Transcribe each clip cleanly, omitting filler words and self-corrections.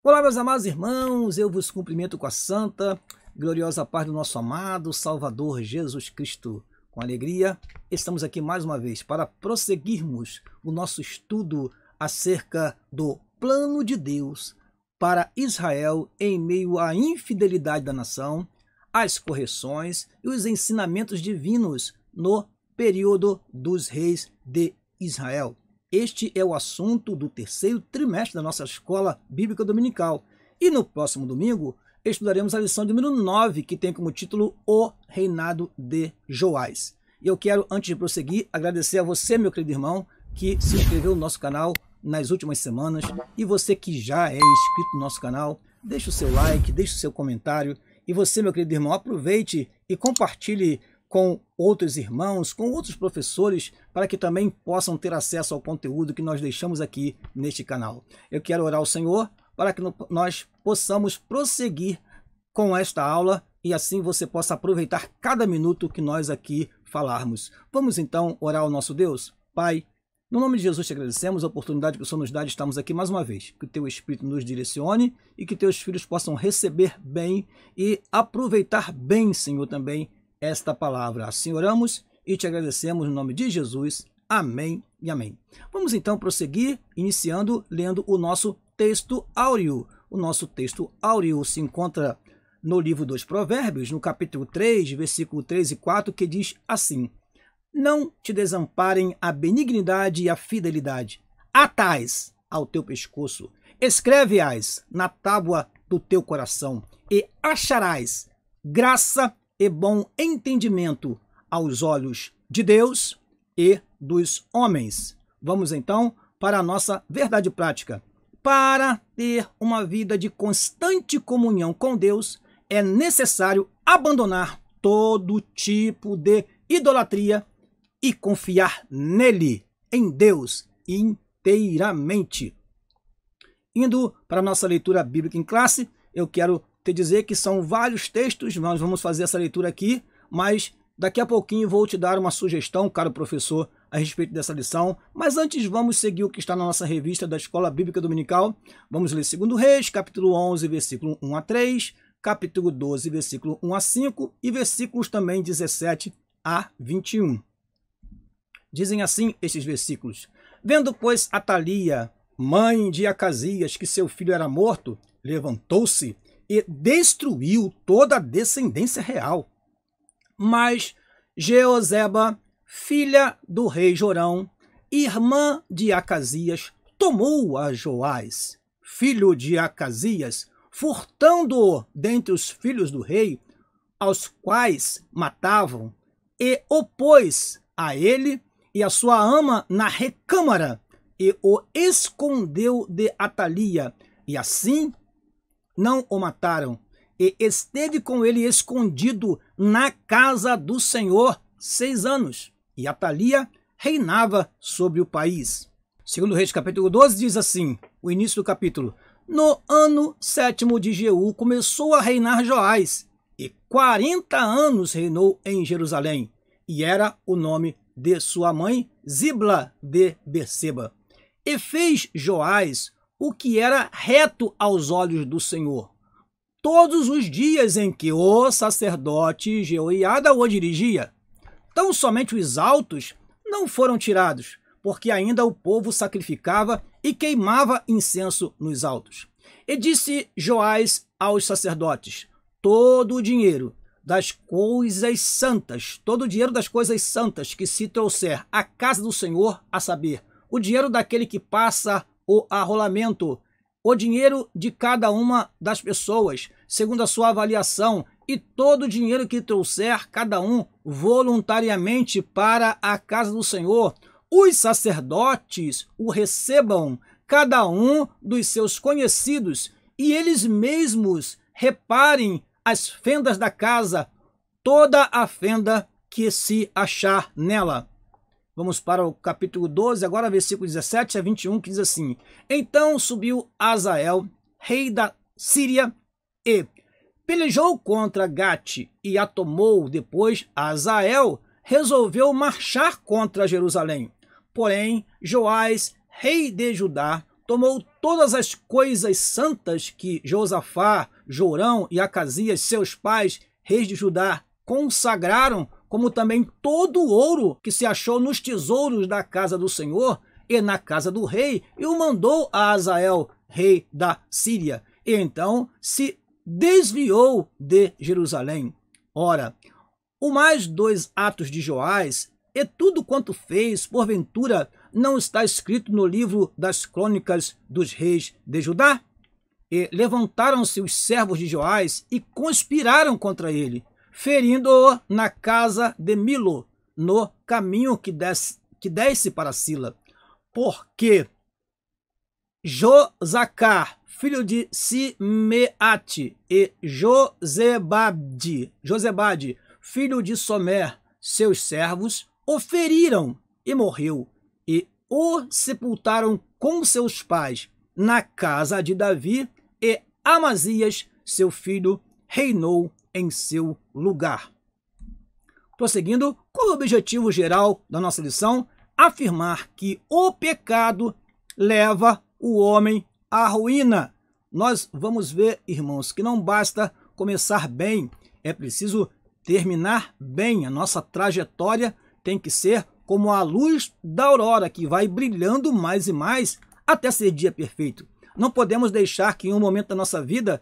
Olá, meus amados irmãos, eu vos cumprimento com a santa, gloriosa paz do nosso amado Salvador Jesus Cristo. Com alegria, estamos aqui mais uma vez para prosseguirmos o nosso estudo acerca do plano de Deus para Israel em meio à infidelidade da nação, as correções e os ensinamentos divinos no período dos reis de Israel. Este é o assunto do terceiro trimestre da nossa Escola Bíblica Dominical. E no próximo domingo, estudaremos a lição número 9, que tem como título O Reinado de Joás. E eu quero, antes de prosseguir, agradecer a você, meu querido irmão, que se inscreveu no nosso canal nas últimas semanas. E você que já é inscrito no nosso canal, deixe o seu like, deixe o seu comentário. E você, meu querido irmão, aproveite e compartilhe com outros irmãos, com outros professores, para que também possam ter acesso ao conteúdo que nós deixamos aqui neste canal. Eu quero orar ao Senhor para que nós possamos prosseguir com esta aula e assim você possa aproveitar cada minuto que nós aqui falarmos. Vamos então orar ao nosso Deus? Pai, no nome de Jesus te agradecemos a oportunidade que o Senhor nos dá de estarmos aqui mais uma vez. Que o teu Espírito nos direcione e que teus filhos possam receber bem e aproveitar bem, Senhor, também esta palavra. Assim oramos e te agradecemos no nome de Jesus. Amém e amém. Vamos então prosseguir, iniciando lendo o nosso texto áureo. O nosso texto áureo se encontra no livro dos Provérbios, no capítulo 3, versículo 3 e 4, que diz assim: Não te desamparem a benignidade e a fidelidade. Atais ao teu pescoço, escreve-as na tábua do teu coração, e acharás graça e bom entendimento aos olhos de Deus e dos homens. Vamos então para a nossa verdade prática. Para ter uma vida de constante comunhão com Deus, é necessário abandonar todo tipo de idolatria e confiar nele, em Deus, inteiramente. Indo para a nossa leitura bíblica em classe, eu quero te dizer que são vários textos, nós vamos fazer essa leitura aqui, mas daqui a pouquinho vou te dar uma sugestão, caro professor, a respeito dessa lição. Mas antes vamos seguir o que está na nossa revista da Escola Bíblica Dominical. Vamos ler 2 Reis, capítulo 11, versículo 1 a 3, capítulo 12, versículo 1 a 5 e versículos também 17 a 21. Dizem assim estes versículos: Vendo, pois, Atalia, mãe de Acasias, que seu filho era morto, levantou-se e destruiu toda a descendência real. Mas Jeoseba, filha do rei Jorão, irmã de Acasias, tomou a Joás, filho de Acasias, furtando-o dentre os filhos do rei, aos quais matavam, e o pôs a ele e a sua ama na recâmara, e o escondeu de Atalia, e assim não o mataram, e esteve com ele escondido na casa do Senhor 6 anos, e Atalia reinava sobre o país. 2 Reis capítulo 12 diz assim, o início do capítulo: No ano 7º de Jeú começou a reinar Joás, e 40 anos reinou em Jerusalém, e era o nome de sua mãe Zibla de Berseba. E fez Joás o que era reto aos olhos do Senhor, todos os dias em que o sacerdote Jeoiada o dirigia. Tão somente os altos não foram tirados, porque ainda o povo sacrificava e queimava incenso nos altos. E disse Joás aos sacerdotes: todo o dinheiro das coisas santas, todo o dinheiro das coisas santas que se trouxer à casa do Senhor, a saber, o dinheiro daquele que passa o arrolamento, o dinheiro de cada uma das pessoas, segundo a sua avaliação, e todo o dinheiro que trouxer cada um voluntariamente para a casa do Senhor, os sacerdotes o recebam, cada um dos seus conhecidos, e eles mesmos reparem as fendas da casa, toda a fenda que se achar nela. Vamos para o capítulo 12, agora versículo 17 a 21, que diz assim: Então subiu Azael, rei da Síria, e pelejou contra Gate e a tomou. Depois Azael resolveu marchar contra Jerusalém. Porém, Joás, rei de Judá, tomou todas as coisas santas que Josafá, Jorão e Acasias, seus pais, reis de Judá, consagraram, como também todo o ouro que se achou nos tesouros da casa do Senhor e na casa do rei, e o mandou a Azael, rei da Síria. E então se desviou de Jerusalém. Ora, o mais 2 atos de Joás, e tudo quanto fez, porventura, não está escrito no livro das crônicas dos reis de Judá? E levantaram-se os servos de Joás e conspiraram contra ele, ferindo-o na casa de Milo, no caminho que desce para Sila. Porque Josacar, filho de Simeate, e Josebade, filho de Somer, seus servos, o feriram e morreu, e o sepultaram com seus pais na casa de Davi, e Amazias, seu filho, reinou em seu lugar. Prosseguindo, qual é o objetivo geral da nossa lição? Afirmar que o pecado leva o homem à ruína. Nós vamos ver, irmãos, que não basta começar bem, é preciso terminar bem. A nossa trajetória tem que ser como a luz da aurora, que vai brilhando mais e mais até ser dia perfeito. Não podemos deixar que em um momento da nossa vida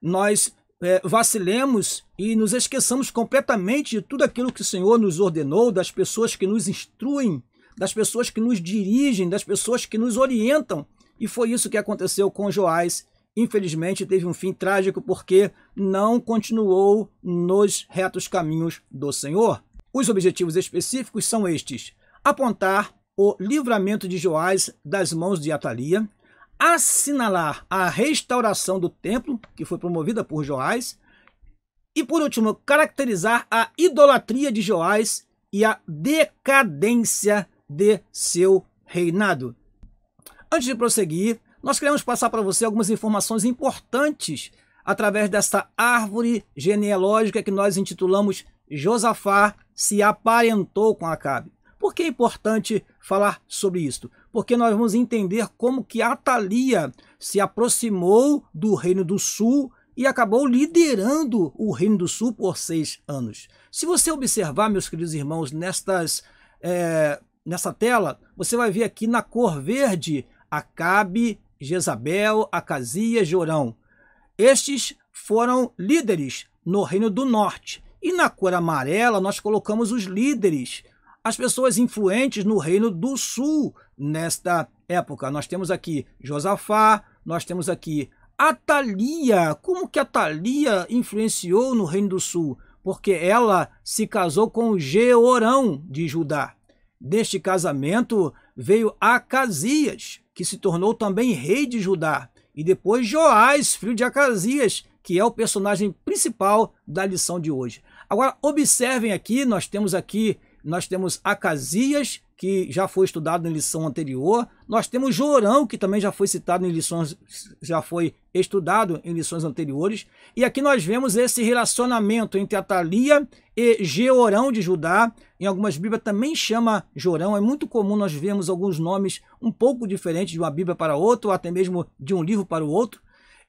nós vacilemos e nos esqueçamos completamente de tudo aquilo que o Senhor nos ordenou, das pessoas que nos instruem, das pessoas que nos dirigem, das pessoas que nos orientam. E foi isso que aconteceu com Joás. Infelizmente, teve um fim trágico porque não continuou nos retos caminhos do Senhor. Os objetivos específicos são estes: apontar o livramento de Joás das mãos de Atalia, assinalar a restauração do templo, que foi promovida por Joás, e, por último, caracterizar a idolatria de Joás e a decadência de seu reinado. Antes de prosseguir, nós queremos passar para você algumas informações importantes através dessa árvore genealógica que nós intitulamos Josafá se aparentou com Acabe. Por que é importante falar sobre isso? Porque nós vamos entender como que Atalia se aproximou do Reino do Sul e acabou liderando o Reino do Sul por 6 anos. Se você observar, meus queridos irmãos, nessa tela, você vai ver aqui na cor verde Acabe, Jezabel, Acasias, Jorão. Estes foram líderes no Reino do Norte. E na cor amarela nós colocamos os líderes, as pessoas influentes no Reino do Sul nesta época. Nós temos aqui Josafá, nós temos aqui Atalia. Como que Atalia influenciou no Reino do Sul? Porque ela se casou com Jeorão de Judá. Deste casamento veio Acasias, que se tornou também rei de Judá. E depois Joás, filho de Acasias, que é o personagem principal da lição de hoje. Agora, observem aqui, nós temos Acasias, que já foi estudado em lição anterior. Nós temos Jorão, que também já foi citado em lições, já foi estudado em lições anteriores. E aqui nós vemos esse relacionamento entre Atalia e Jeorão de Judá. Em algumas Bíblias também chama Jorão. É muito comum nós vermos alguns nomes um pouco diferentes de uma Bíblia para outra, ou até mesmo de um livro para o outro.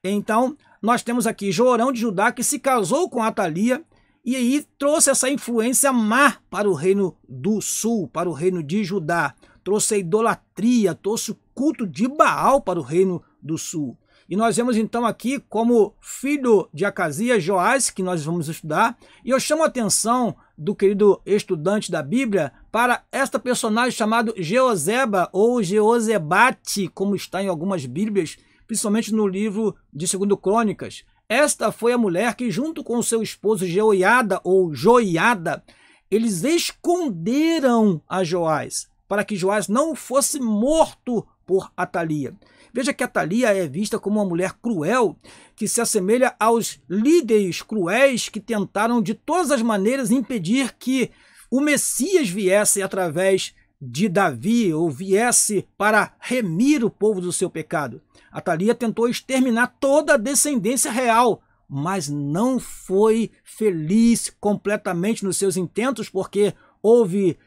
Então, nós temos aqui Jorão de Judá, que se casou com Atalia, e aí trouxe essa influência má para o Reino do Sul, para o Reino de Judá. Trouxe a idolatria, trouxe o culto de Baal para o Reino do Sul. E nós vemos então aqui como filho de Acasias, Joás, que nós vamos estudar. E eu chamo a atenção do querido estudante da Bíblia para esta personagem chamada Jeoseba ou Jeosebate, como está em algumas Bíblias, principalmente no livro de 2 Crônicas. Esta foi a mulher que, junto com seu esposo Jeoiada ou Joiada, eles esconderam a Joás, para que Joás não fosse morto por Atalia. Veja que Atalia é vista como uma mulher cruel, que se assemelha aos líderes cruéis que tentaram de todas as maneiras impedir que o Messias viesse através de Davi, ou viesse para remir o povo do seu pecado. Atalia tentou exterminar toda a descendência real, mas não foi feliz completamente nos seus intentos, porque houve,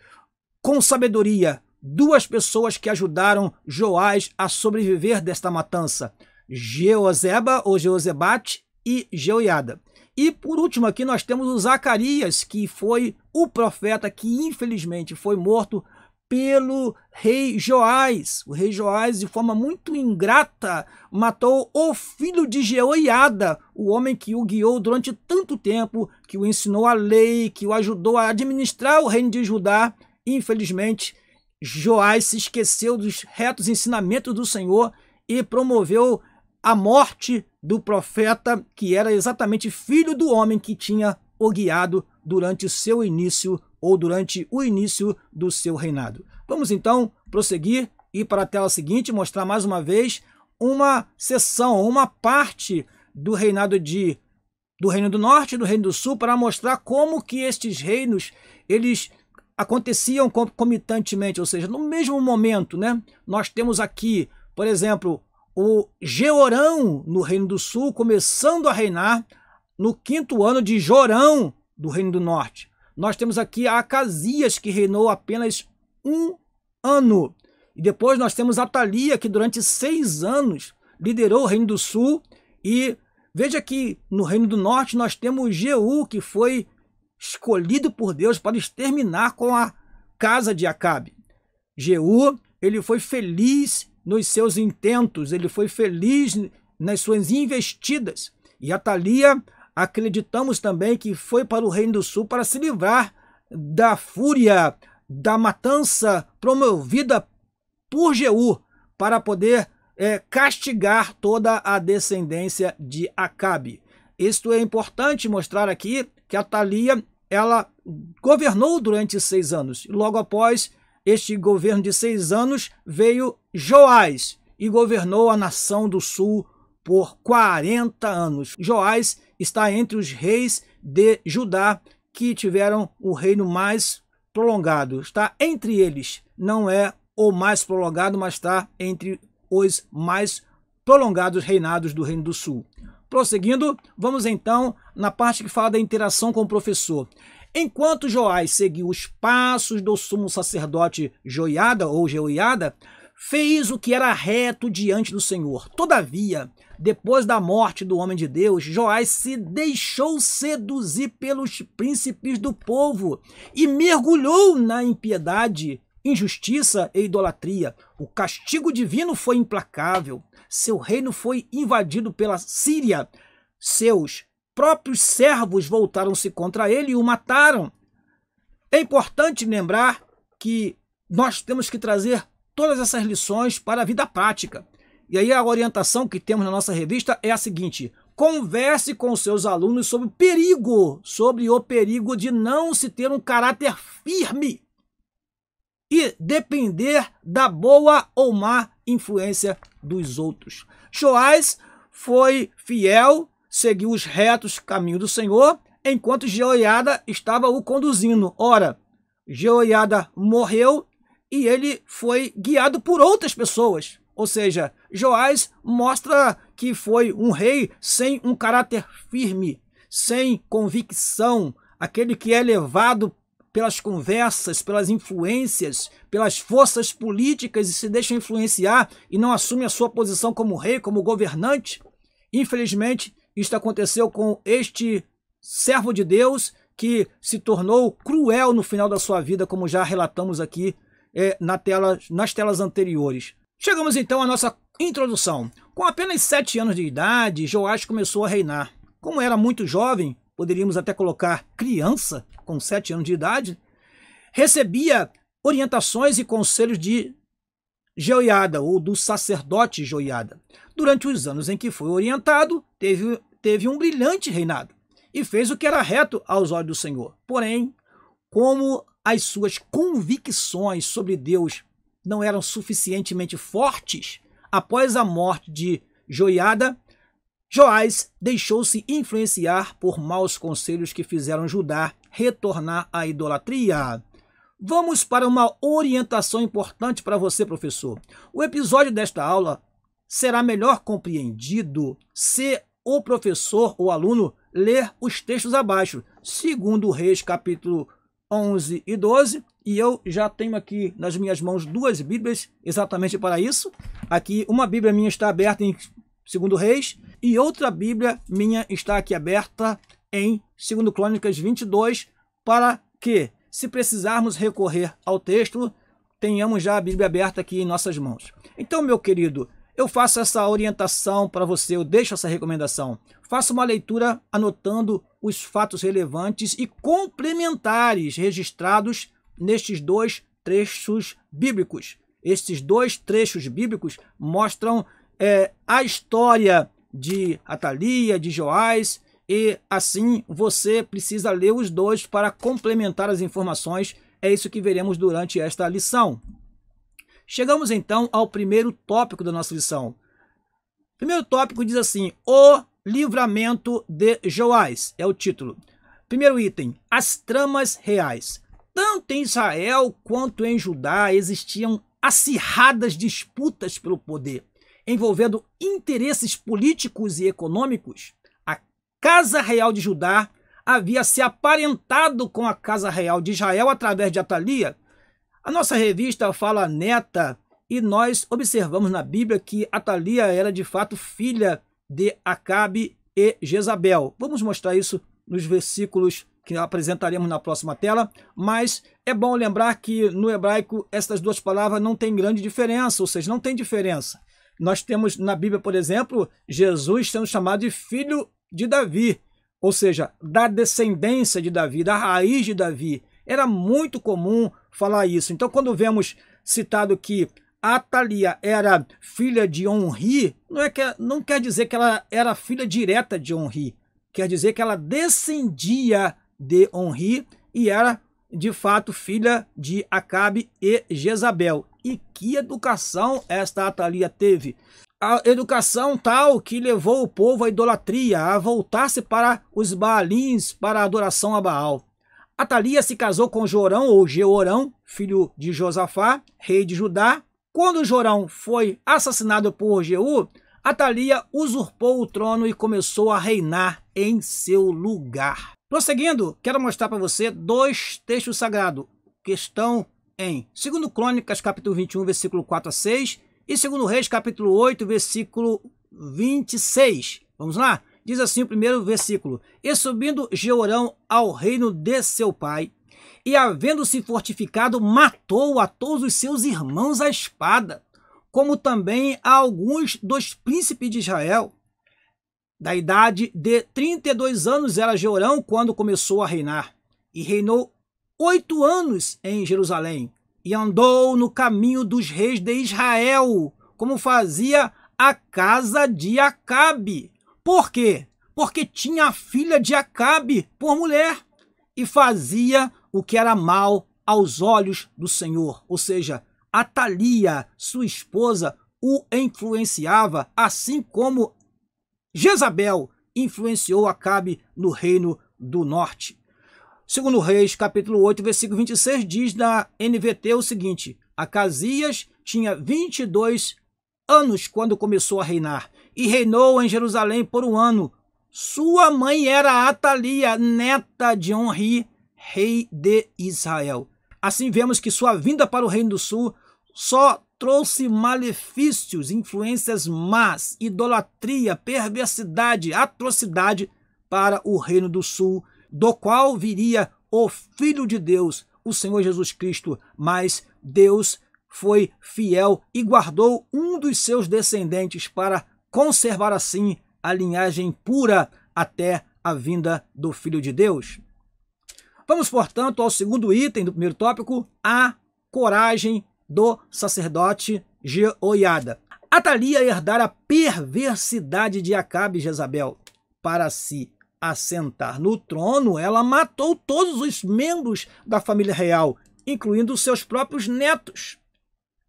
com sabedoria, duas pessoas que ajudaram Joás a sobreviver desta matança: Jeozeba ou Jeozebate e Jeoiada. E por último aqui nós temos o Zacarias, que foi o profeta que infelizmente foi morto pelo rei Joás. O rei Joás, de forma muito ingrata, matou o filho de Jeoiada, o homem que o guiou durante tanto tempo, que o ensinou a lei, que o ajudou a administrar o reino de Judá. Infelizmente, Joás se esqueceu dos retos ensinamentos do Senhor e promoveu a morte do profeta, que era exatamente filho do homem que tinha o guiado durante o seu início, ou durante o início do seu reinado. Vamos então prosseguir e ir para a tela seguinte, mostrar mais uma vez uma seção, uma parte do reinado do Reino do Norte e do Reino do Sul, para mostrar como que estes reinos, eles aconteciam concomitantemente, ou seja, no mesmo momento, né? Nós temos aqui, por exemplo, o Jeorão no Reino do Sul, começando a reinar no 5º ano de Jorão do Reino do Norte. Nós temos aqui a Acasias, que reinou apenas 1 ano. E depois nós temos Atalia, que durante 6 anos liderou o Reino do Sul. E veja que no Reino do Norte nós temos Jeú, que foi escolhido por Deus para exterminar com a casa de Acabe. Jeú, ele foi feliz nos seus intentos, ele foi feliz nas suas investidas. E Atalia, acreditamos também que foi para o Reino do Sul para se livrar da fúria, da matança promovida por Jeú, para poder castigar toda a descendência de Acabe. Isto é importante mostrar aqui que Atalia, ela governou durante 6 anos. Logo após este governo de 6 anos, veio Joás e governou a nação do sul por 40 anos. Joás está entre os reis de Judá que tiveram o reino mais prolongado. Está entre eles. Não é o mais prolongado, mas está entre os mais prolongados reinados do Reino do Sul. Prosseguindo, vamos então na parte que fala da interação com o professor. Enquanto Joás seguiu os passos do sumo sacerdote Joiada ou Jeoiada, fez o que era reto diante do Senhor. Todavia, depois da morte do homem de Deus, Joás se deixou seduzir pelos príncipes do povo e mergulhou na impiedade, injustiça e idolatria. O castigo divino foi implacável. Seu reino foi invadido pela Síria. Seus próprios servos voltaram-se contra ele e o mataram. É importante lembrar que nós temos que trazer todas essas lições para a vida prática. E aí a orientação que temos na nossa revista é a seguinte: converse com os seus alunos sobre o perigo de não se ter um caráter firme e depender da boa ou má influência dos outros. Joás foi fiel, seguiu os retos caminhos do Senhor, enquanto Jeoiada estava o conduzindo. Ora, Jeoiada morreu e ele foi guiado por outras pessoas. Ou seja, Joás mostra que foi um rei sem um caráter firme, sem convicção, aquele que é levado pelas conversas, pelas influências, pelas forças políticas e se deixa influenciar e não assume a sua posição como rei, como governante. Infelizmente, isto aconteceu com este servo de Deus que se tornou cruel no final da sua vida, como já relatamos aqui nas telas anteriores. Chegamos então à nossa introdução. Com apenas 7 anos de idade, Joás começou a reinar. Como era muito jovem, poderíamos até colocar criança, com 7 anos de idade, recebia orientações e conselhos de Jeoiada, ou do sacerdote Joiada. Durante os anos em que foi orientado, teve um brilhante reinado e fez o que era reto aos olhos do Senhor. Porém, como as suas convicções sobre Deus não eram suficientemente fortes, após a morte de Joiada, Joás deixou-se influenciar por maus conselhos que fizeram Judá retornar à idolatria. Vamos para uma orientação importante para você, professor. O episódio desta aula será melhor compreendido se o professor ou aluno ler os textos abaixo, 2 Reis, capítulo 11 e 12, e eu já tenho aqui nas minhas mãos duas Bíblias exatamente para isso. Aqui uma Bíblia minha está aberta em 2 Reis e outra Bíblia minha está aqui aberta em 2 Crônicas 22, para que, se precisarmos recorrer ao texto, tenhamos já a Bíblia aberta aqui em nossas mãos. Então, meu querido, eu faço essa orientação para você, eu deixo essa recomendação. Faça uma leitura anotando os fatos relevantes e complementares registrados nestes dois trechos bíblicos. Estes dois trechos bíblicos mostram a história de Atalia, de Joás, e assim você precisa ler os dois para complementar as informações. É isso que veremos durante esta lição. Chegamos então ao primeiro tópico da nossa lição. O primeiro tópico diz assim: o livramento de Joás, é o título. Primeiro item: as tramas reais. Tanto em Israel quanto em Judá existiam acirradas disputas pelo poder, envolvendo interesses políticos e econômicos. A Casa Real de Judá havia se aparentado com a Casa Real de Israel através de Atalia. A nossa revista fala neta, e nós observamos na Bíblia que Atalia era de fato filha de Acabe e Jezabel. Vamos mostrar isso nos versículos que apresentaremos na próxima tela, mas é bom lembrar que no hebraico essas duas palavras não têm grande diferença, ou seja, não tem diferença. Nós temos na Bíblia, por exemplo, Jesus sendo chamado de filho de Davi, ou seja, da descendência de Davi, da raiz de Davi. Era muito comum falar isso. Então, quando vemos citado que Atalia era filha de Onri, não quer dizer que ela era filha direta de Onri. Quer dizer que ela descendia de Onri e era, de fato, filha de Acabe e Jezabel. E que educação esta Atalia teve! A educação tal que levou o povo à idolatria, a voltar-se para os Baalins, para a adoração a Baal. Atalia se casou com Jorão, ou Jeorão, filho de Josafá, rei de Judá. Quando Jorão foi assassinado por Jeú, Atalia usurpou o trono e começou a reinar em seu lugar. Prosseguindo, quero mostrar para você dois textos sagrados que estão em 2 Crônicas, capítulo 21, versículo 4 a 6, e 2 Reis, capítulo 8, versículo 26. Vamos lá? Diz assim o primeiro versículo: e subindo Jeorão ao reino de seu pai, e havendo-se fortificado, matou a todos os seus irmãos à espada, como também a alguns dos príncipes de Israel. Da idade de 32 anos era Jeorão quando começou a reinar, e reinou 8 anos em Jerusalém, e andou no caminho dos reis de Israel, como fazia a casa de Acabe. Por quê? Porque tinha a filha de Acabe por mulher, e fazia o que era mal aos olhos do Senhor. Ou seja, Atalia, sua esposa, o influenciava, assim como Jezabel influenciou Acabe no reino do norte. 2 Reis, capítulo 8, versículo 26, diz na NVT o seguinte: Acasias tinha 22 anos quando começou a reinar, e reinou em Jerusalém por 1 ano. Sua mãe era Atalia, neta de Onri, rei de Israel. Assim vemos que sua vinda para o Reino do Sul só trouxe malefícios, influências más, idolatria, perversidade, atrocidade para o Reino do Sul, do qual viria o Filho de Deus, o Senhor Jesus Cristo. Mas Deus foi fiel e guardou um dos seus descendentes para conservar assim a linhagem pura até a vinda do Filho de Deus. Vamos, portanto, ao segundo item do primeiro tópico, a coragem do sacerdote Jeoiada. Atalia herdara a perversidade de Acabe e Jezabel. Para se assentar no trono, ela matou todos os membros da família real, incluindo seus próprios netos.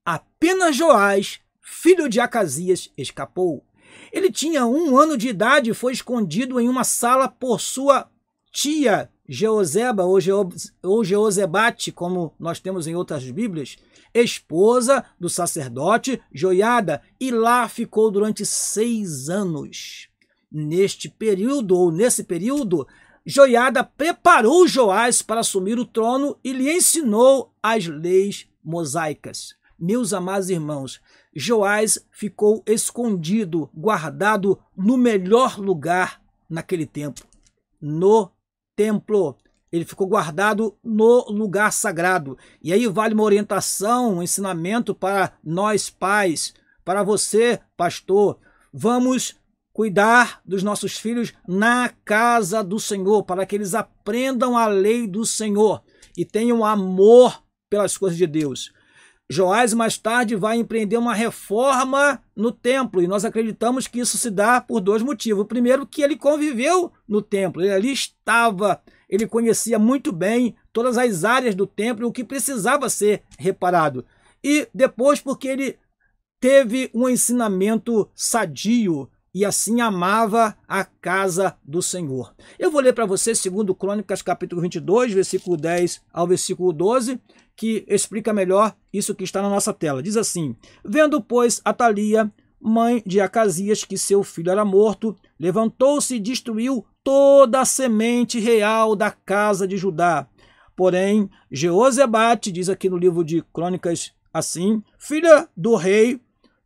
Apenas Joás, filho de Acasias, escapou. Ele tinha 1 ano de idade e foi escondido em uma sala por sua tia Jeozeba, ou Jeozebate, como nós temos em outras Bíblias, esposa do sacerdote Joiada, e lá ficou durante 6 anos. Nesse período, Joiada preparou Joás para assumir o trono e lhe ensinou as leis mosaicas. Meus amados irmãos, Joás ficou escondido, guardado no melhor lugar naquele tempo, no templo. Ele ficou guardado no lugar sagrado. E aí vale uma orientação, um ensinamento para nós pais, para você, pastor. Vamos cuidar dos nossos filhos na casa do Senhor, para que eles aprendam a lei do Senhor e tenham amor pelas coisas de Deus. Joás mais tarde vai empreender uma reforma no templo e nós acreditamos que isso se dá por dois motivos. O primeiro, que ele conviveu no templo, ele ali estava, ele conhecia muito bem todas as áreas do templo e o que precisava ser reparado. E depois, porque ele teve um ensinamento sadio e assim amava a casa do Senhor. Eu vou ler para você 2 Crônicas, capítulo 22, versículo 10 ao versículo 12, que explica melhor isso que está na nossa tela. Diz assim: vendo, pois, Atalia, mãe de Acasias, que seu filho era morto, levantou-se e destruiu toda a semente real da casa de Judá. Porém, Jeozebate, diz aqui no livro de Crônicas assim, filha do rei,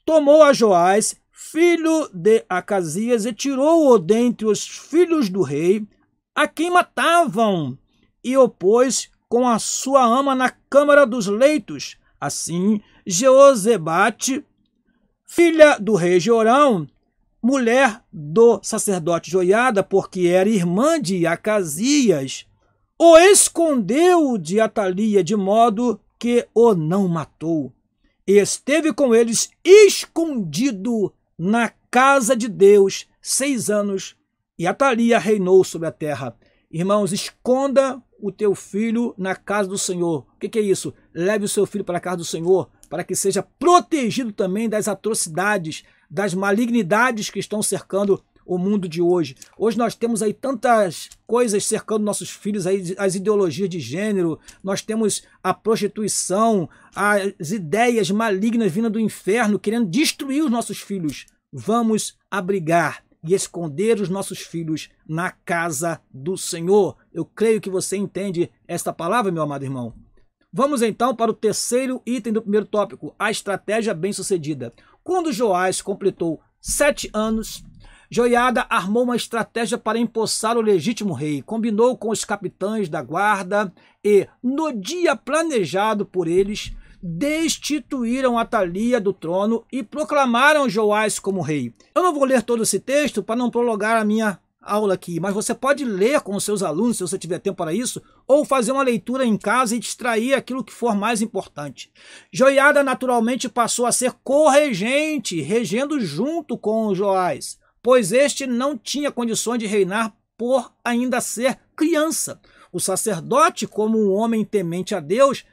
tomou a Joás, filho de Acasias, e tirou-o dentre os filhos do rei, a quem matavam, e o pôs com a sua ama na câmara dos leitos. Assim, Jeozebate, filha do rei Jorão, mulher do sacerdote Joiada, porque era irmã de Acasias, o escondeu de Atalia, de modo que o não matou. E esteve com eles escondido na casa de Deus 6 anos, e Atalia reinou sobre a terra. Irmãos, esconda o teu filho na casa do Senhor. O que é isso? Leve o seu filho para a casa do Senhor, para que seja protegido também das atrocidades, das malignidades que estão cercando o mundo de hoje. Hoje nós temos aí tantas coisas cercando nossos filhos, aí, as ideologias de gênero, nós temos a prostituição, as ideias malignas vindo do inferno, querendo destruir os nossos filhos. Vamos abrigar e esconder os nossos filhos na casa do Senhor. Eu creio que você entende esta palavra, meu amado irmão. Vamos então para o terceiro item do primeiro tópico, a estratégia bem-sucedida. Quando Joás completou 7 anos, Joiada armou uma estratégia para empossar o legítimo rei, combinou com os capitães da guarda e, no dia planejado por eles, destituíram Atalia do trono e proclamaram Joás como rei. Eu não vou ler todo esse texto para não prolongar a minha aula aqui, mas você pode ler com os seus alunos, se você tiver tempo para isso, ou fazer uma leitura em casa e extrair aquilo que for mais importante. Joiada naturalmente passou a ser corregente, regendo junto com Joás, pois este não tinha condições de reinar por ainda ser criança. O sacerdote, como um homem temente a Deus,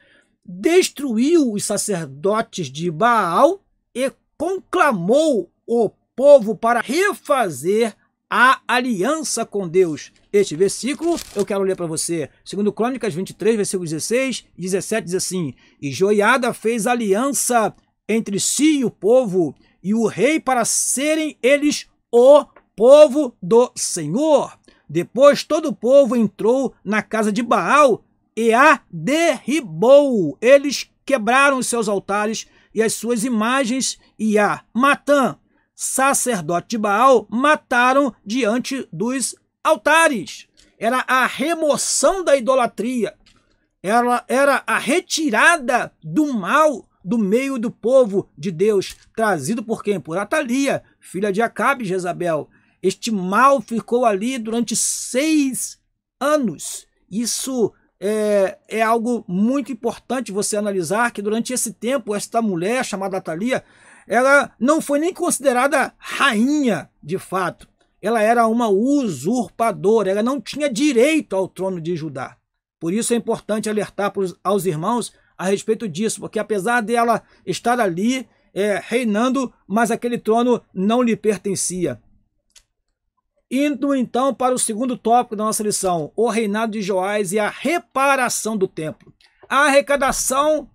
destruiu os sacerdotes de Baal e conclamou o povo para refazer a aliança com Deus. Este versículo eu quero ler para você. 2 Crônicas 23, versículos 16 e 17 diz assim: e Joiada fez aliança entre si e o povo e o rei para serem eles o povo do Senhor. Depois todo o povo entrou na casa de Baal e a derribou. Eles quebraram os seus altares e as suas imagens, e a Matã, sacerdote de Baal, mataram diante dos altares. Era a remoção da idolatria. Era a retirada do mal do meio do povo de Deus, trazido por quem? Por Atalia, filha de Acabe e Jezabel. Este mal ficou ali durante 6 anos. Isso é algo muito importante você analisar, que durante esse tempo, esta mulher chamada Atalia, ela não foi nem considerada rainha de fato. Ela era uma usurpadora, ela não tinha direito ao trono de Judá. Por isso é importante alertar aos irmãos a respeito disso, porque apesar dela estar ali reinando, mas aquele trono não lhe pertencia. Indo então para o segundo tópico da nossa lição, o reinado de Joás e a reparação do templo. A arrecadação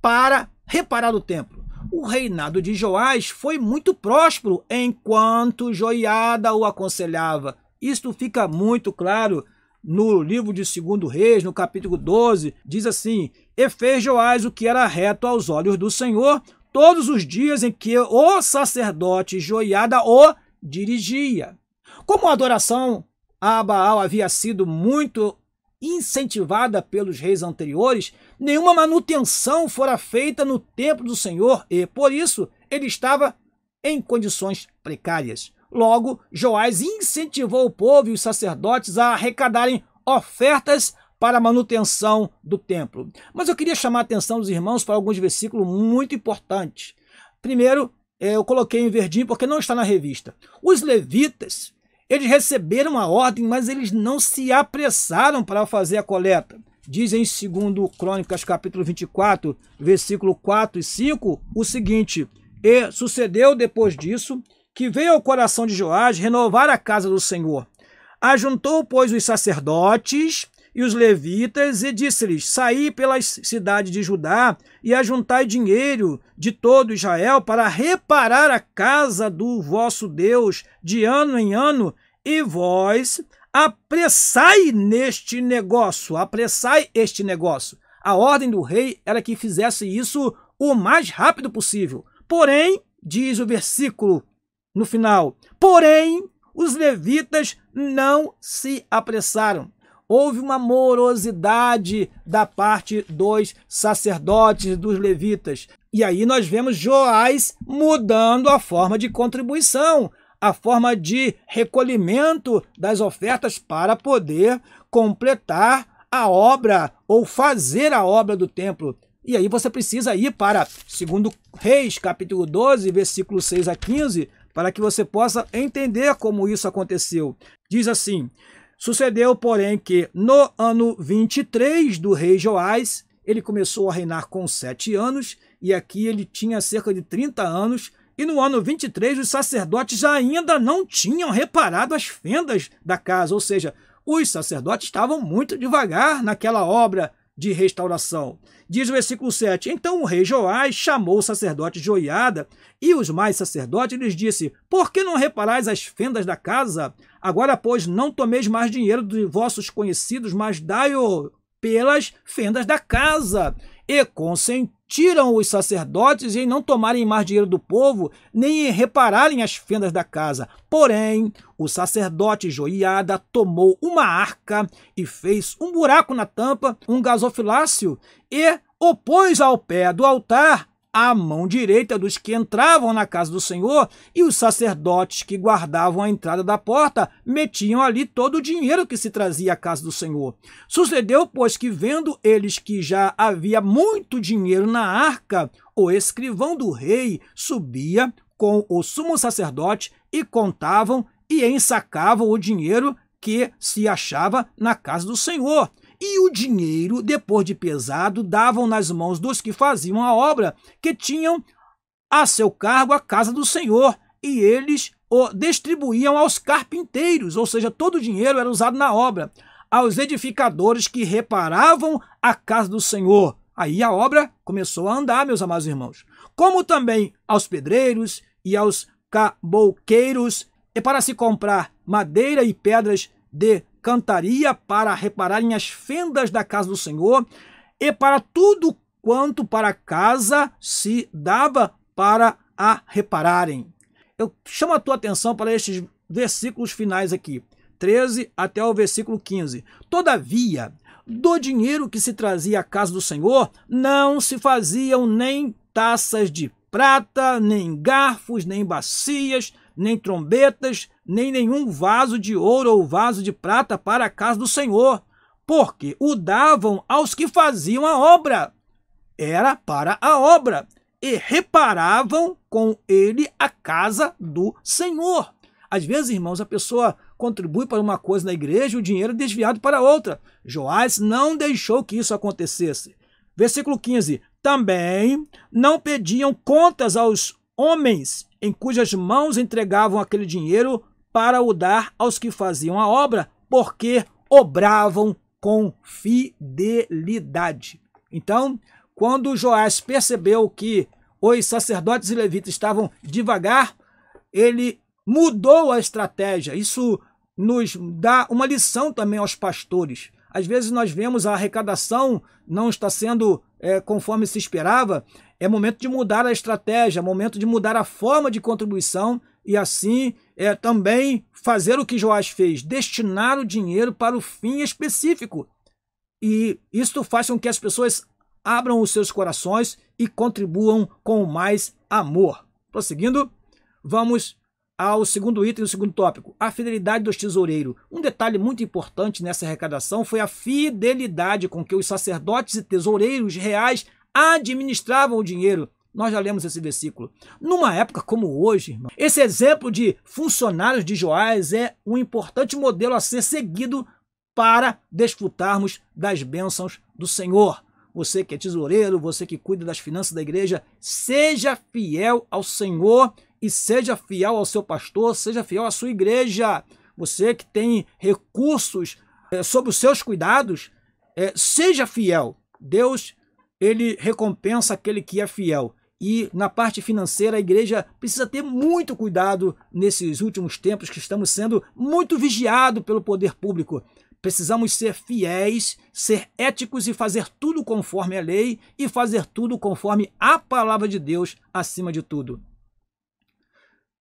para reparar o templo. O reinado de Joás foi muito próspero enquanto Joiada o aconselhava Isto fica muito claro no livro de 2 Reis, no capítulo 12, diz assim: e fez Joás o que era reto aos olhos do Senhor todos os dias em que o sacerdote Joiada o dirigia. Como a adoração a Baal havia sido muito incentivada pelos reis anteriores, nenhuma manutenção fora feita no templo do Senhor e, por isso, ele estava em condições precárias. Logo, Joás incentivou o povo e os sacerdotes a arrecadarem ofertas para a manutenção do templo. Mas eu queria chamar a atenção dos irmãos para alguns versículos muito importantes. Primeiro, eu coloquei em verdinho porque não está na revista. Os levitas, eles receberam a ordem, mas eles não se apressaram para fazer a coleta. Diz em 2 Crônicas, capítulo 24, versículo 4 e 5, o seguinte: e sucedeu depois disso, que veio ao coração de Joás renovar a casa do Senhor. Ajuntou, pois, os sacerdotes e os levitas, e disse-lhes: saí pelas cidades de Judá e ajuntai dinheiro de todo Israel para reparar a casa do vosso Deus de ano em ano, e vós apressai neste negócio, apressai este negócio. A ordem do rei era que fizesse isso o mais rápido possível. Porém, diz o versículo no final, porém, os levitas não se apressaram. Houve uma morosidade da parte dos sacerdotes, dos levitas. E aí nós vemos Joás mudando a forma de contribuição, a forma de recolhimento das ofertas para poder completar a obra ou fazer a obra do templo. E aí você precisa ir para 2 Reis, capítulo 12, versículos 6 a 15, para que você possa entender como isso aconteceu. Diz assim: sucedeu, porém, que no ano 23 do rei Joás, ele começou a reinar com 7 anos, e aqui ele tinha cerca de 30 anos, e no ano 23 os sacerdotes ainda não tinham reparado as fendas da casa, ou seja, os sacerdotes estavam muito devagar naquela obra de restauração. Diz o versículo 7, então o rei Joás chamou o sacerdote Joiada e os mais sacerdotes, e lhes disse: por que não reparais as fendas da casa? Agora, pois, não tomeis mais dinheiro de vossos conhecidos, mas dai-o pelas fendas da casa. E consentiram os sacerdotes em não tomarem mais dinheiro do povo, nem em repararem as fendas da casa. Porém, o sacerdote Joiada tomou uma arca e fez um buraco na tampa, um gasofilácio, e o pôs ao pé do altar, à mão direita dos que entravam na casa do Senhor, e os sacerdotes que guardavam a entrada da porta metiam ali todo o dinheiro que se trazia à casa do Senhor. Sucedeu, pois, que vendo eles que já havia muito dinheiro na arca, o escrivão do rei subia com o sumo sacerdote e contavam e ensacavam o dinheiro que se achava na casa do Senhor. E o dinheiro, depois de pesado, davam nas mãos dos que faziam a obra, que tinham a seu cargo a casa do Senhor, e eles o distribuíam aos carpinteiros, ou seja, todo o dinheiro era usado na obra, aos edificadores que reparavam a casa do Senhor. Aí a obra começou a andar, meus amados irmãos. Como também aos pedreiros e aos cabouqueiros, e para se comprar madeira e pedras de cantaria para repararem as fendas da casa do Senhor, e para tudo quanto para a casa se dava para a repararem. Eu chamo a tua atenção para estes versículos finais aqui, 13 até o versículo 15. Todavia, do dinheiro que se trazia à casa do Senhor, não se faziam nem taças de prata, nem garfos, nem bacias, nem trombetas, nem nenhum vaso de ouro ou vaso de prata para a casa do Senhor, porque o davam aos que faziam a obra. Era para a obra, e reparavam com ele a casa do Senhor. Às vezes, irmãos, a pessoa contribui para uma coisa na igreja e o dinheiro é desviado para outra. Joás não deixou que isso acontecesse. Versículo 15. Também não pediam contas aos homens em cujas mãos entregavam aquele dinheiro para o dar aos que faziam a obra, porque obravam com fidelidade. Então, quando Joás percebeu que os sacerdotes e levitas estavam devagar, ele mudou a estratégia. Isso nos dá uma lição também aos pastores. Às vezes nós vemos a arrecadação não está sendo conforme se esperava, é momento de mudar a estratégia, é momento de mudar a forma de contribuição e assim também fazer o que Joás fez, destinar o dinheiro para o fim específico. E isto faz com que as pessoas abram os seus corações e contribuam com mais amor. Prosseguindo, vamos ao segundo item, o segundo tópico, a fidelidade dos tesoureiros. Um detalhe muito importante nessa arrecadação foi a fidelidade com que os sacerdotes e tesoureiros reais administravam o dinheiro. Nós já lemos esse versículo. Numa época como hoje, irmão, esse exemplo de funcionários de Joás é um importante modelo a ser seguido para desfrutarmos das bênçãos do Senhor. Você que é tesoureiro, você que cuida das finanças da igreja, seja fiel ao Senhor e seja fiel ao seu pastor, seja fiel à sua igreja. Você que tem recursos sob os seus cuidados, seja fiel. Deus, ele recompensa aquele que é fiel. E na parte financeira, a igreja precisa ter muito cuidado nesses últimos tempos que estamos sendo muito vigiados pelo poder público. Precisamos ser fiéis, ser éticos e fazer tudo conforme a lei e fazer tudo conforme a palavra de Deus acima de tudo.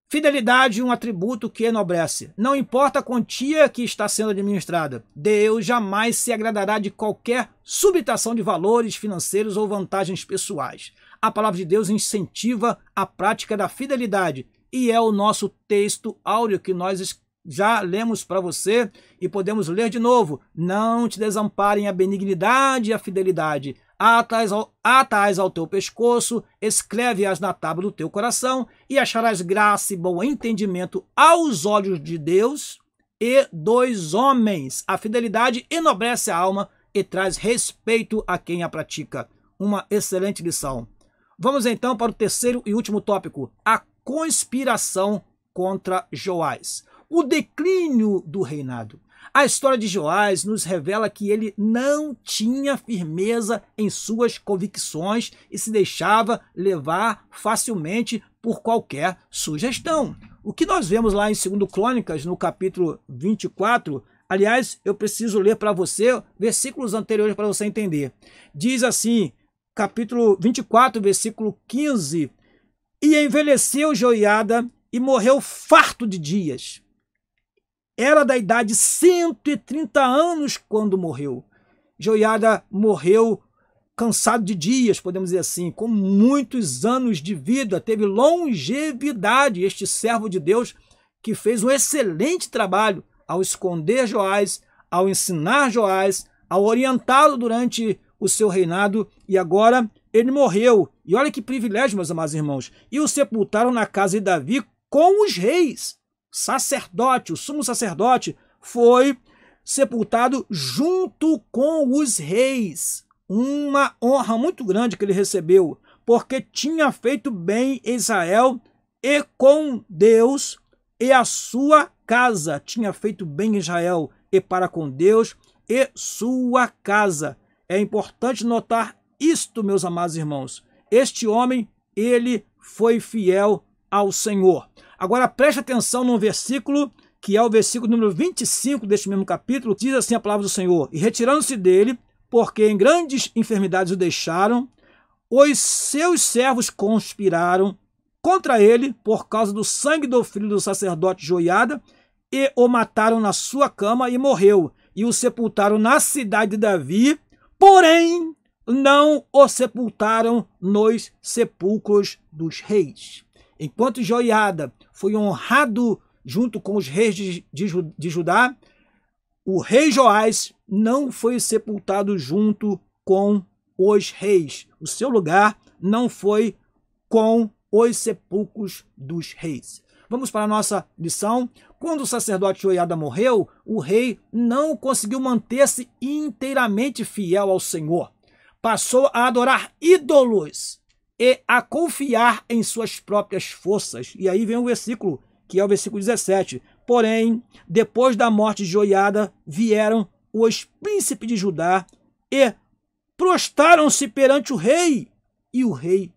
Fidelidade é um atributo que enobrece. Não importa a quantia que está sendo administrada, Deus jamais se agradará de qualquer subtração de valores financeiros ou vantagens pessoais. A palavra de Deus incentiva a prática da fidelidade e é o nosso texto áureo que nós já lemos para você e podemos ler de novo. Não te desamparem a benignidade e a fidelidade. Ata-as ao teu pescoço, escreve-as na tábua do teu coração, e acharás graça e bom entendimento aos olhos de Deus e dos homens. A fidelidade enobrece a alma e traz respeito a quem a pratica. Uma excelente lição. Vamos então para o terceiro e último tópico, a conspiração contra Joás. O declínio do reinado. A história de Joás nos revela que ele não tinha firmeza em suas convicções e se deixava levar facilmente por qualquer sugestão. O que nós vemos lá em 2 Crônicas, no capítulo 24, aliás, eu preciso ler para você versículos anteriores para você entender. Diz assim, capítulo 24, versículo 15, e envelheceu Joiada e morreu farto de dias. Era da idade 130 anos quando morreu. Joiada morreu cansado de dias, podemos dizer assim, com muitos anos de vida, teve longevidade. Este servo de Deus que fez um excelente trabalho ao esconder Joás, ao ensinar Joás, ao orientá-lo durante o seu reinado, e agora ele morreu. E olha que privilégio, meus amados irmãos. E o sepultaram na casa de Davi com os reis. Sacerdote, o sumo sacerdote, foi sepultado junto com os reis. Uma honra muito grande que ele recebeu, porque tinha feito bem Israel e com Deus e a sua casa. Tinha feito bem Israel e para com Deus e sua casa. É importante notar isto, meus amados irmãos. Este homem, ele foi fiel ao Senhor. Agora preste atenção no versículo, que é o versículo número 25 deste mesmo capítulo, diz assim a palavra do Senhor, e retirando-se dele, porque em grandes enfermidades o deixaram, os seus servos conspiraram contra ele por causa do sangue do filho do sacerdote Joiada, e o mataram na sua cama e morreu, e o sepultaram na cidade de Davi, porém não o sepultaram nos sepulcros dos reis. Enquanto Joiada foi honrado junto com os reis de Judá, o rei Joás não foi sepultado junto com os reis. O seu lugar não foi com os sepulcros dos reis. Vamos para a nossa lição. Quando o sacerdote Joiada morreu, o rei não conseguiu manter-se inteiramente fiel ao Senhor. Passou a adorar ídolos e a confiar em suas próprias forças. E aí vem o versículo, que é o versículo 17. Porém, depois da morte de Joiada, vieram os príncipes de Judá e prostaram-se perante o rei, e o rei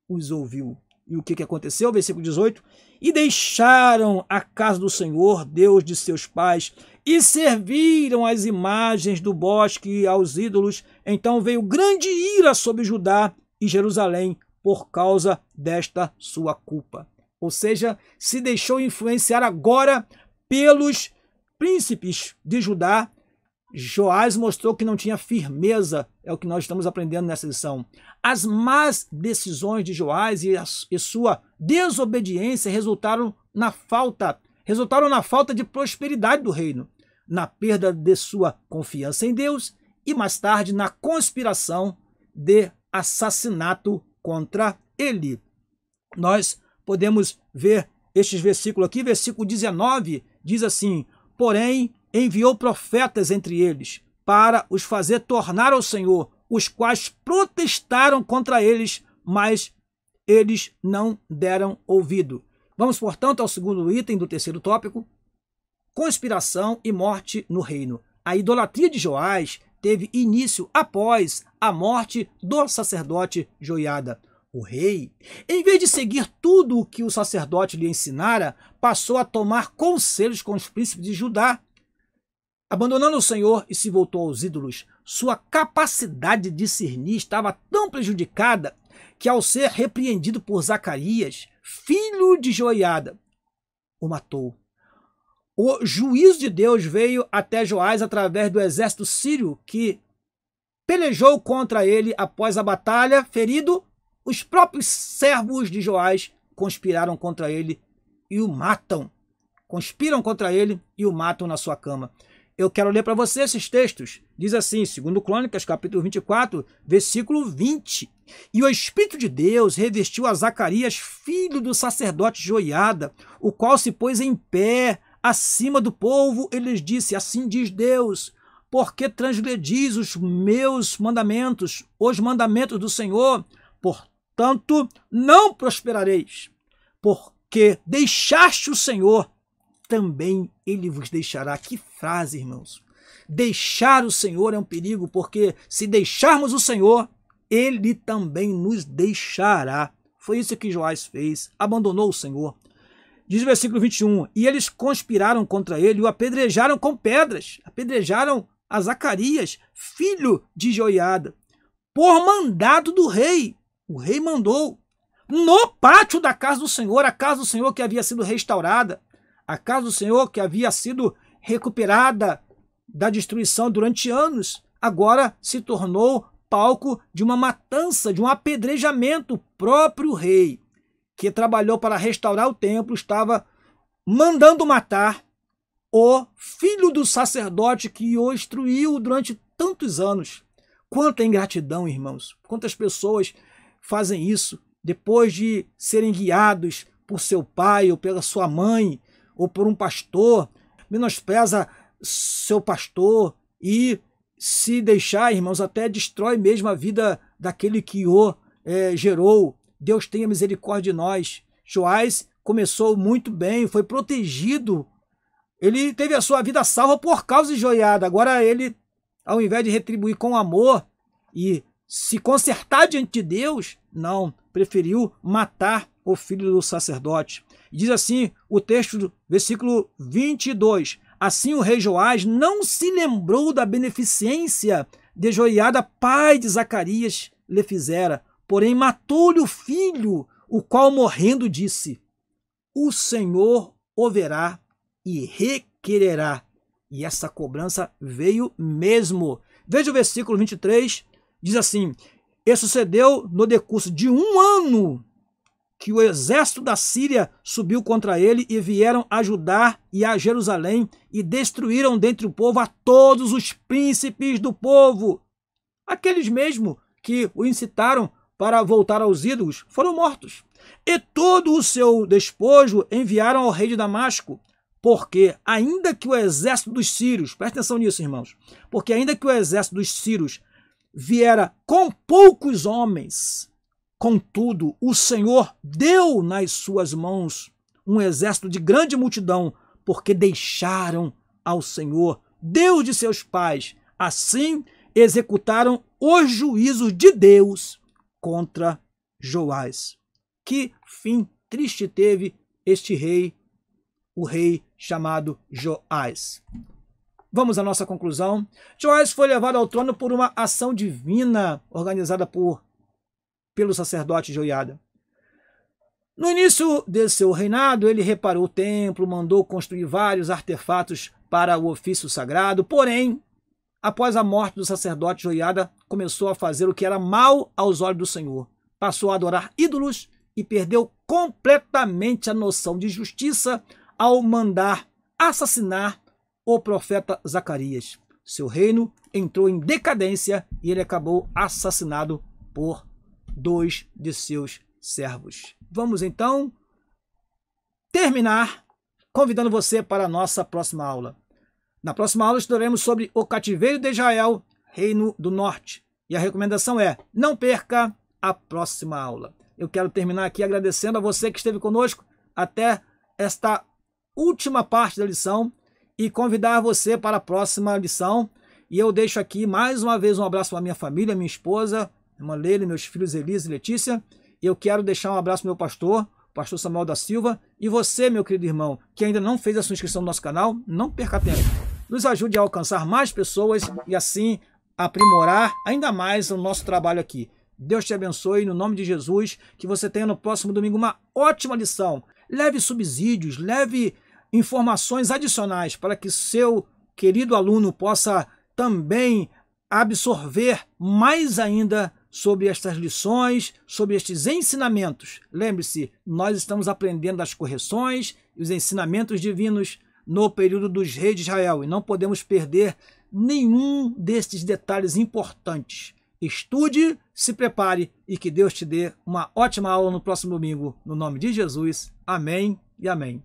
os ouviu. E o que aconteceu? Versículo 18. e deixaram a casa do Senhor, Deus de seus pais, e serviram as imagens do bosque e aos ídolos. Então veio grande ira sobre Judá e Jerusalém por causa desta sua culpa. Ou seja, se deixou influenciar agora pelos príncipes de Judá. Joás mostrou que não tinha firmeza, é o que nós estamos aprendendo nessa lição. As más decisões de Joás e sua desobediência resultaram na falta de prosperidade do reino, na perda de sua confiança em Deus e mais tarde na conspiração de assassinato contra ele. Nós podemos ver estes versículos aqui, versículo 19 diz assim: porém enviou profetas entre eles, para os fazer tornar ao Senhor, os quais protestaram contra eles, mas eles não deram ouvido. Vamos, portanto, ao segundo item do terceiro tópico: conspiração e morte no reino. A idolatria de Joás teve início após a morte do sacerdote Joiada. O rei, em vez de seguir tudo o que o sacerdote lhe ensinara, passou a tomar conselhos com os príncipes de Judá. Abandonando o Senhor e se voltou aos ídolos, sua capacidade de discernir estava tão prejudicada que, ao ser repreendido por Zacarias, filho de Joiada, o matou. O juízo de Deus veio até Joás através do exército sírio, que pelejou contra ele após a batalha. Ferido, os próprios servos de Joás conspiraram contra ele e o matam. Conspiram contra ele e o matam na sua cama. Eu quero ler para você esses textos. Diz assim, 2 Crônicas, capítulo 24, versículo 20. E o Espírito de Deus revestiu a Zacarias, filho do sacerdote Joiada, o qual se pôs em pé acima do povo e lhes disse: assim diz Deus, porque transgredis os meus mandamentos, os mandamentos do Senhor, portanto não prosperareis, porque deixaste o Senhor, também ele vos deixará. Que frase, irmãos! Deixar o Senhor é um perigo, porque se deixarmos o Senhor, ele também nos deixará. Foi isso que Joás fez, abandonou o Senhor. Diz o versículo 21, e eles conspiraram contra ele e o apedrejaram com pedras. Apedrejaram a Zacarias, filho de Joiada, por mandado do rei. O rei mandou, no pátio da casa do Senhor, a casa do Senhor que havia sido restaurada, a casa do Senhor que havia sido recuperada da destruição durante anos, agora se tornou palco de uma matança, de um apedrejamento. O próprio rei, que trabalhou para restaurar o templo, estava mandando matar o filho do sacerdote que o instruiu durante tantos anos. Quanta ingratidão, irmãos! Quantas pessoas fazem isso depois de serem guiados por seu pai ou pela sua mãe ou por um pastor, menospreza seu pastor e, se deixar, irmãos, até destrói mesmo a vida daquele que o gerou. Deus tenha misericórdia de nós. Joás começou muito bem, foi protegido. Ele teve a sua vida salva por causa de Joiada. Agora ele, ao invés de retribuir com amor e se consertar diante de Deus, não, preferiu matar o filho do sacerdote. Diz assim o texto do versículo 22. Assim o rei Joás não se lembrou da beneficência de Joiada, pai de Zacarias, lhe fizera, porém matou-lhe o filho, o qual morrendo disse: o Senhor o verá e requererá. E essa cobrança veio mesmo. Veja o versículo 23, diz assim: e sucedeu no decurso de 1 ano que o exército da Síria subiu contra ele e vieram a Judá e a Jerusalém e destruíram dentre o povo a todos os príncipes do povo. Aqueles mesmo que o incitaram para voltar aos ídolos foram mortos. E todo o seu despojo enviaram ao rei de Damasco, porque ainda que o exército dos sírios, presta atenção nisso, irmãos, porque ainda que o exército dos sírios viera com poucos homens, contudo, o Senhor deu nas suas mãos um exército de grande multidão, porque deixaram ao Senhor, Deus de seus pais. Assim, executaram os juízos de Deus contra Joás. Que fim triste teve este rei, o rei chamado Joás. Vamos à nossa conclusão. Joás foi levado ao trono por uma ação divina organizada pelo sacerdote Joiada. No início de seu reinado, ele reparou o templo, mandou construir vários artefatos para o ofício sagrado, porém, após a morte do sacerdote Joiada, começou a fazer o que era mal aos olhos do Senhor. Passou a adorar ídolos e perdeu completamente a noção de justiça ao mandar assassinar o profeta Zacarias. Seu reino entrou em decadência e ele acabou assassinado por 2 de seus servos. Vamos então terminar convidando você para a nossa próxima aula. Na próxima aula estudaremos sobre o cativeiro de Israel, Reino do Norte. E a recomendação é: não perca a próxima aula. Eu quero terminar aqui agradecendo a você que esteve conosco até esta última parte da lição e convidar você para a próxima lição. E eu deixo aqui mais uma vez um abraço para a minha família, minha esposa, irmã Leila, meus filhos Elisa e Letícia. E eu quero deixar um abraço para o meu pastor, pastor Samuel da Silva. E você, meu querido irmão, que ainda não fez a sua inscrição no nosso canal, não perca tempo. Nos ajude a alcançar mais pessoas e assim aprimorar ainda mais o nosso trabalho aqui. Deus te abençoe, no nome de Jesus, que você tenha no próximo domingo uma ótima lição. Leve subsídios, leve informações adicionais para que seu querido aluno possa também absorver mais ainda sobre estas lições, sobre estes ensinamentos. Lembre-se, nós estamos aprendendo as correções e os ensinamentos divinos no período dos reis de Israel e não podemos perder nenhum destes detalhes importantes. Estude, se prepare e que Deus te dê uma ótima aula no próximo domingo. No nome de Jesus, amém e amém.